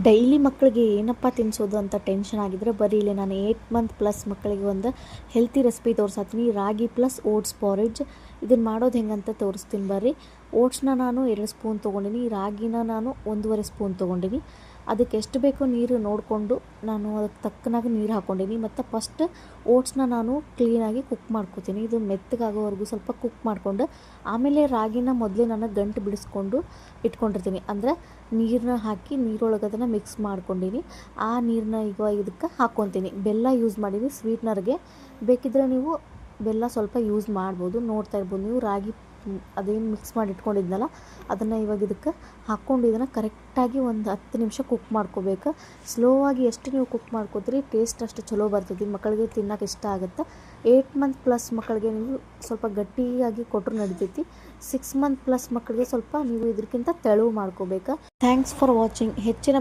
Daily ಮಕ್ಕಳಿಗೆ ಏನಪ್ಪ ತಿನ್ನಿಸೋದು ಅಂತ ಟೆನ್ಷನ್ ಆಗಿದ್ರೆ ಬರೀ ಇಲ್ಲಿ ನಾನು 8 ಮಂತ್ ಪ್ಲಸ್ ಮಕ್ಕಳಿಗೆ ಒಂದು ಹೆಲ್ತಿ ರೆಸಿಪಿ ತೋರಿಸ್ತೀನಿ. ರಾಗಿ ಪ್ಲಸ್ ಓಟ್ಸ್ ಪಾರೇಜ್ ಇದನ್ನು ಮಾಡೋದು ಹೆಂಗಂತ ತೋರಿಸ್ತೀನಿ ಬರ್ರಿ. ಓಟ್ಸ್ನ ನಾನು 2 ಸ್ಪೂನ್ ತೊಗೊಂಡಿನಿ, ರಾಗಿನ ನಾನು 1.5 ಸ್ಪೂನ್ ತೊಗೊಂಡಿನಿ. ಅದಕ್ಕೆ ಎಷ್ಟು ಬೇಕೋ ನೀರು ನೋಡಿಕೊಂಡು ನಾನು ಅದಕ್ಕೆ ತಕ್ಕನಾಗಿ ನೀರು ಹಾಕ್ಕೊಂಡಿನಿ. ಮತ್ತು ಫಸ್ಟ್ ಓಟ್ಸ್ನ ನಾನು ಕ್ಲೀನಾಗಿ ಕುಕ್ ಮಾಡ್ಕೊತೀನಿ. ಇದು ಮೆತ್ತಗಾಗೋವರೆಗೂ ಸ್ವಲ್ಪ ಕುಕ್ ಮಾಡಿಕೊಂಡು ಆಮೇಲೆ ರಾಗಿನ ಮೊದಲೇ ನಾನು ಗಂಟು ಬಿಡಿಸ್ಕೊಂಡು ಇಟ್ಕೊಂಡಿರ್ತೀನಿ. ಅಂದರೆ ನೀರನ್ನ ಹಾಕಿ ನೀರೊಳಗೆ ಅದನ್ನು ಮಿಕ್ಸ್ ಮಾಡ್ಕೊಂಡಿನಿ. ಆ ನೀರನ್ನ ಈಗ ಇದಕ್ಕೆ ಹಾಕ್ಕೊತೀನಿ. ಬೆಲ್ಲ ಯೂಸ್ ಮಾಡೀನಿ ಸ್ವೀಟ್ನರ್ಗೆ. ಬೇಕಿದ್ದರೆ ನೀವು ಬೆಲ್ಲ ಸ್ವಲ್ಪ ಯೂಸ್ ಮಾಡ್ಬೋದು. ನೋಡ್ತಾ ಇರ್ಬೋದು ನೀವು ರಾಗಿ ಅದೇನು ಮಿಕ್ಸ್ ಮಾಡಿ ಇಟ್ಕೊಂಡಿದ್ನಲ್ಲ ಅದನ್ನು ಇವಾಗ ಇದಕ್ಕೆ ಹಾಕ್ಕೊಂಡು ಇದನ್ನು ಕರೆಕ್ಟಾಗಿ ಒಂದು 10 ನಿಮಿಷ ಕುಕ್ ಮಾಡ್ಕೋಬೇಕು. ಸ್ಲೋ ಆಗಿ ಎಷ್ಟು ನೀವು ಕುಕ್ ಮಾಡ್ಕೋತೀರಿ ಟೇಸ್ಟ್ ಅಷ್ಟು ಚಲೋ ಬರ್ತೈತಿ, ಮಕ್ಕಳಿಗೆ ತಿನ್ನೋಕೆ ಇಷ್ಟ ಆಗುತ್ತೆ. 8 ಮಂತ್ ಪ್ಲಸ್ ಮಕ್ಕಳಿಗೆ ನೀವು ಸ್ವಲ್ಪ ಗಟ್ಟಿಯಾಗಿ ಕೊಟ್ಟರು ನಡಿತೈತಿ. 6 ಮಂತ್ ಪ್ಲಸ್ ಮಕ್ಕಳಿಗೆ ಸ್ವಲ್ಪ ನೀವು ಇದಕ್ಕಿಂತ ತೆಳು ಮಾಡ್ಕೋಬೇಕು. Thanks for watching. ಹೆಚ್ಚಿನ